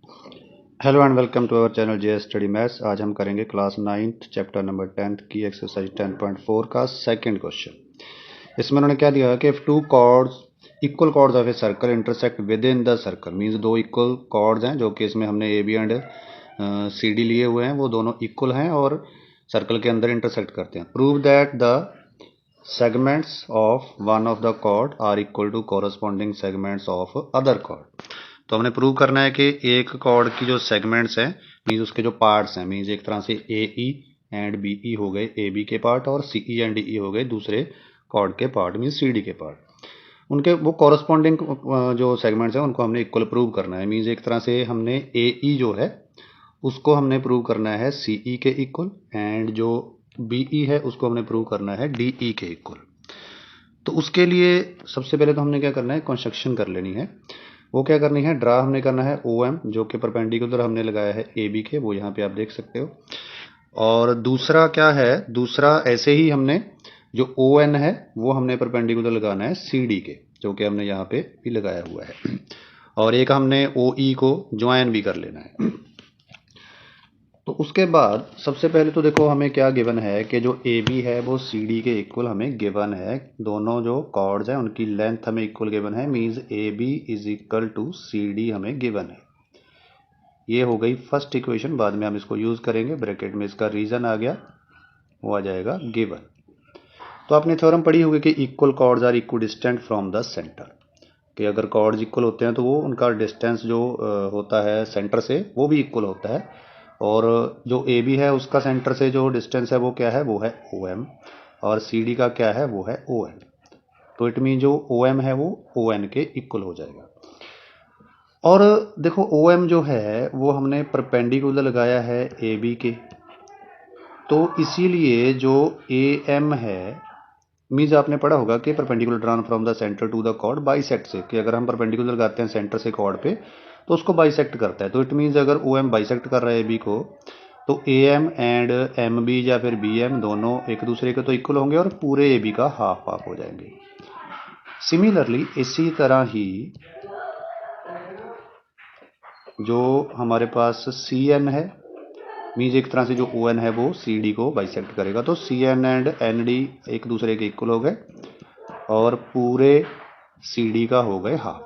Hello and welcome to our channel J study maths. आज हम करेंगे class 9th chapter number 10th की exercise 10.4 का सेकंड क्वेश्चन। इसमें उन्होंने क्या दिया कि if two chords equal chords of a circle intersect within the circle, means दो इक्वल कॉर्ड्स हैं जो कि इसमें हमने A B and C D लिए हुए हैं, वो दोनों इक्वल हैं और सर्कल के अंदर इंटरसेक्ट करते हैं। Prove that the segments of one of the chord are equal to corresponding segments of other chord। तो हमने प्रूव करना है कि एक कॉर्ड की जो सेगमेंट्स हैं, मीन्स उसके जो पार्ट्स हैं, मीन्स एक तरह से ए ई एंड बी ई हो गए ए बी के पार्ट और सी ई एंड डी ई हो गए दूसरे कॉर्ड के पार्ट, मीन्स सी डी के पार्ट। उनके वो कॉरस्पॉन्डिंग जो सेगमेंट्स हैं उनको हमने इक्वल प्रूव करना है। मीन्स एक तरह से हमने ए ई जो है उसको हमने प्रूव करना है सी ई के इक्वल, एंड जो बी ई है उसको हमने प्रूव करना है डी ई के इक्वल। तो उसके लिए सबसे पहले तो हमने क्या करना है, कंस्ट्रक्शन कर लेनी है। वो क्या करनी है, ड्रा हमने करना है ओ एम जो कि परपेंडिकुलर हमने लगाया है ए बी के, वो यहाँ पे आप देख सकते हो। और दूसरा क्या है, दूसरा ऐसे ही हमने जो ओ एन है वो हमने परपेंडिकुलर लगाना है सी डी के, जो कि हमने यहाँ पे भी लगाया हुआ है। और एक हमने ओ ई को ज्वाइन भी कर लेना है। तो उसके बाद सबसे पहले तो देखो हमें क्या गिवन है कि जो ए बी है वो सी डी के इक्वल हमें गिवन है। दोनों जो कॉर्ड्स हैं उनकी लेंथ हमें इक्वल गिवन है, means A B is equal to C D हमें गिवन है। ये हो गई फर्स्ट इक्वेशन। बाद में हम इसको यूज़ करेंगे, ब्रैकेट में इसका रीज़न आ गया, वो आ जाएगा गिवन। तो आपने थ्योरम पढ़ी होगी कि equal chords are equal distant from the centre, कि अगर कॉर्ड्स इक्वल होते हैं तो वो उनका डिस्टेंस जो होता है सेंटर से वो भी इक्वल होता है। और जो ए बी है उसका सेंटर से जो डिस्टेंस है वो क्या है, वो है ओ एम, और सी डी का क्या है, वो है ओ एन। तो इट मीन जो ओ एम है वो ओ एन के इक्वल हो जाएगा। और देखो ओ एम जो है वो हमने परपेंडिकुलर लगाया है ए बी के, तो इसीलिए जो ए एम है, मीन्स आपने पढ़ा होगा कि perpendicular drawn from the centre to the chord bisect से, कि अगर हम परपेंडिकुलर लगाते हैं सेंटर से कॉर्ड पे तो उसको बाइसेक्ट करता है। तो इट मीन्स अगर ओ एम बाइसेक्ट कर रहा है ए बी को, तो A M and M B या फिर बी एम दोनों एक दूसरे के तो इक्वल होंगे और पूरे ए बी का हाफ हाफ हो जाएंगे। सिमिलरली इसी तरह ही जो हमारे पास सी एन है, मीन्स एक तरह से जो ओ एन है वो सी डी को बाइसेक्ट करेगा, तो C N and N D एक दूसरे के इक्वल हो गए और पूरे सी डी का हो गए हाफ।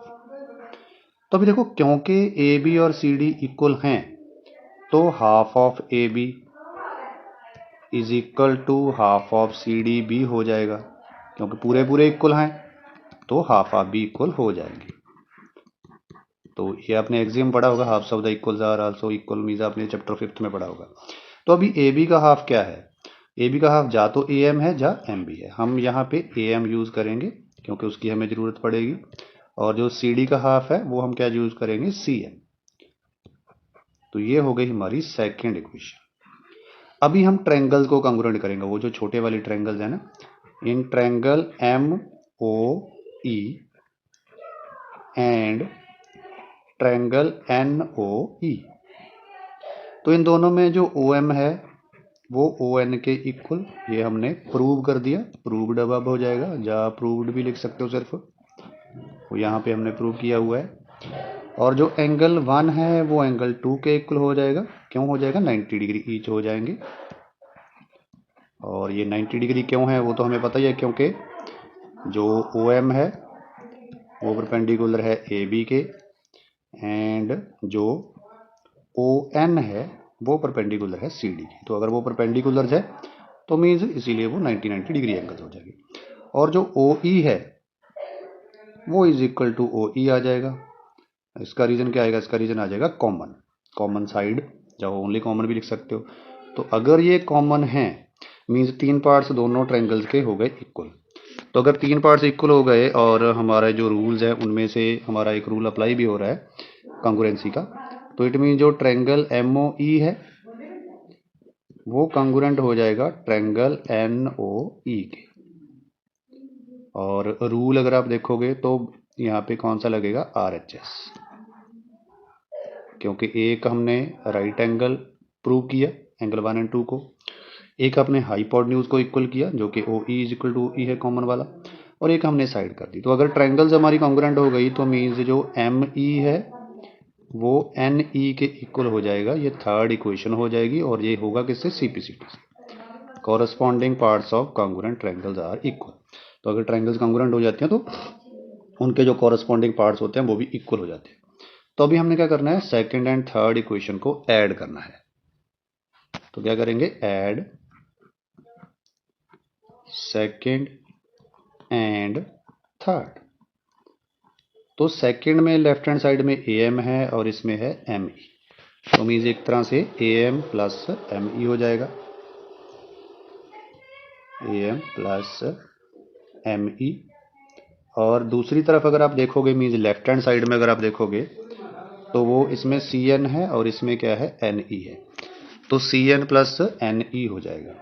तो अभी देखो क्योंकि ए बी और सी डी इक्वल हैं तो half of A B is equal to half of C D भी हो जाएगा, क्योंकि पूरे पूरे इक्वल हैं तो हाफ ऑफ भी इक्वल हो जाएंगे। तो ये आपने एक्सियम पढ़ा होगा, half of the equals are also equal, means आपने चैप्टर 5th में पढ़ा होगा। तो अभी ए बी का हाफ क्या है, ए बी का हाफ जा तो ए एम है जा एम बी है। हम यहाँ पे ए एम यूज़ करेंगे क्योंकि उसकी हमें ज़रूरत पड़ेगी, और जो सी डी का हाफ है वो हम क्या यूज़ करेंगे, सी एम। तो ये हो गई हमारी सेकेंड इक्वेशन। अभी हम ट्रायंगल्स को कॉन्ग्रुएंट करेंगे, वो जो छोटे वाले ट्रायंगल्स हैं ना, इन triangle M O E and triangle N O E, तो इन दोनों में जो ओ एम है वो ओ एन के इक्वल, ये हमने प्रूव कर दिया। प्रूव्ड अब हो जाएगा, या प्रूव्ड भी लिख सकते हो सिर्फ, वो यहाँ पे हमने प्रूव किया हुआ है। और जो एंगल 1 है वो एंगल 2 के इक्वल हो जाएगा। क्यों हो जाएगा, 90 डिग्री ईच हो जाएंगे। और ये 90 डिग्री क्यों है वो तो हमें पता ही है, क्योंकि जो ओ एम है वो परपेंडिकुलर है ए बी के, एंड जो ओ एन है वो परपेंडिकुलर है सी डी की। तो अगर वो परपेंडिकुलर है तो मीन्स इसीलिए वो 90 डिग्री एंगल हो जाएगी। और जो ओ ई है वो इज इक्वल टू ओ ई आ जाएगा। इसका रीज़न क्या आएगा, इसका रीज़न आ जाएगा कॉमन, कॉमन साइड, चाहे ओनली कॉमन भी लिख सकते हो। तो अगर ये कॉमन है मीन्स तीन पार्ट्स दोनों ट्रायंगल्स के हो गए इक्वल। तो अगर तीन पार्ट्स इक्वल हो गए और हमारा जो रूल्स है उनमें से हमारा एक रूल अप्लाई भी हो रहा है कॉन्ग्रुएंसी का, तो इट मीन जो ट्रायंगल एम ओ ई है वो कॉन्ग्रुएंट हो जाएगा ट्रायंगल एन ओ ई के। और रूल अगर आप देखोगे तो यहाँ पे कौन सा लगेगा, आर एच एस, क्योंकि एक हमने राइट एंगल प्रूव किया एंगल 1 एंड 2 को, एक हमने हाइपोटेन्यूज को इक्वल किया जो कि ओ ई इज इक्वल टू ई है कॉमन वाला, और एक हमने साइड कर दी। तो अगर ट्रायंगल्स हमारी कॉन्ग्रुएंट हो गई तो मीन्स जो एम ई है वो एन ई के इक्वल हो जाएगा। ये थर्ड इक्वेशन हो जाएगी और ये होगा किससे, CPCT से। Corresponding parts of congruent triangles are equal. तो अगर ट्रायंगल्स कॉन्ग्रुएंट हो जाते हैं तो उनके जो कॉरस्पॉन्डिंग पार्ट्स होते हैं वो भी इक्वल हो जाते हैं। तो अभी हमने क्या करना है, सेकंड एंड थर्ड इक्वेशन को ऐड करना है। तो क्या करेंगे, ऐड सेकंड एंड थर्ड। तो सेकंड में लेफ्ट हैंड साइड में AM है और इसमें है ME, तो मीन्स एक तरह से AM प्लस ME हो जाएगा, AM प्लस ME। और दूसरी तरफ अगर आप देखोगे मीन्स लेफ्ट हैंड साइड में अगर आप देखोगे तो वो इसमें CN है और इसमें क्या है, NE है, तो CN प्लस NE हो जाएगा।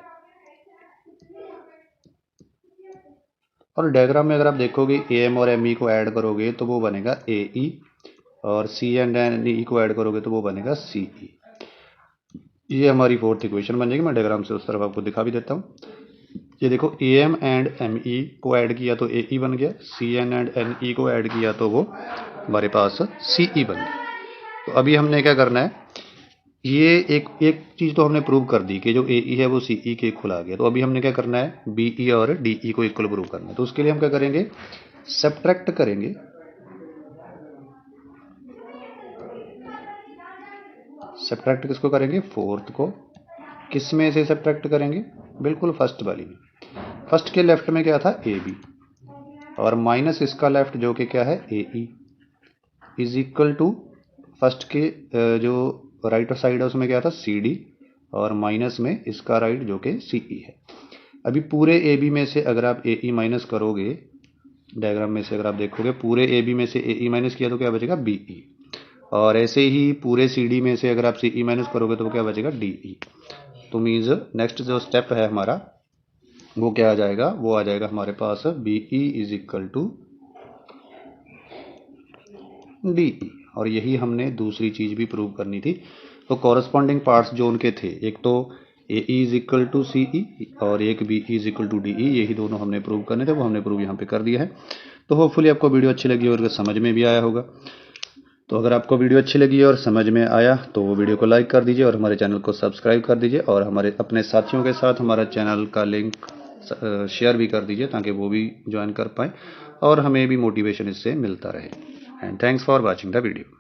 और डायग्राम में अगर आप देखोगे AM और ME को ऐड करोगे तो वो बनेगा AE, और C एंड NE को ऐड करोगे तो वो बनेगा CE। ये हमारी फोर्थ इक्वेशन बन जाएगी। मैं डायग्राम से उस तरफ आपको दिखा भी देता हूँ। ये देखो, AM एंड ME को ऐड किया तो AE बन गया, CN एंड NE को ऐड किया तो वो हमारे पास CE बन गया। तो अभी हमने क्या करना है, ये एक चीज़ तो हमने प्रूव कर दी कि जो AE है वो CE के इक्वल आ गया। तो अभी हमने क्या करना है, BE और DE को इक्वल प्रूव करना है। तो उसके लिए हम क्या करेंगे, सब्ट्रैक्ट करेंगे। सब्ट्रैक्ट किसको करेंगे, फोर्थ को। किस में से सब्ट्रैक्ट करेंगे, बिल्कुल फर्स्ट वाली में। फर्स्ट के लेफ्ट में क्या था, AB, और माइनस इसका लेफ्ट जो कि क्या है, AE, is equal to first के जो राइट साइड है उसमें क्या था, CD, और माइनस में इसका राइट जो कि CE है। अभी पूरे AB में से अगर आप AE माइनस करोगे, डायग्राम में से अगर आप देखोगे पूरे AB में से AE माइनस किया तो क्या बचेगा, BE, और ऐसे ही पूरे CD में से अगर आप CE माइनस करोगे तो क्या बचेगा, DE। तो मीन्स नेक्स्ट जो स्टेप है हमारा वो क्या आ जाएगा, वो आ जाएगा हमारे पास BE is equal to DE, और यही हमने दूसरी चीज़ भी प्रूव करनी थी। तो कॉरस्पॉन्डिंग पार्ट्स जो उनके थे, एक तो AE is equal to CE और एक BE is equal to DE, यही दोनों हमने प्रूव करने थे, वो हमने प्रूव यहाँ पे कर दिया है। तो होपफुली आपको वीडियो अच्छी लगी और समझ में भी आया होगा। तो अगर आपको वीडियो अच्छी लगी और समझ में आया तो वो वीडियो को लाइक कर दीजिए और हमारे चैनल को सब्सक्राइब कर दीजिए, और हमारे अपने साथियों के साथ हमारा चैनल का लिंक शेयर भी कर दीजिए ताकि वो भी ज्वाइन कर पाएँ और हमें भी मोटिवेशन इससे मिलता रहे। And thanks for watching the video.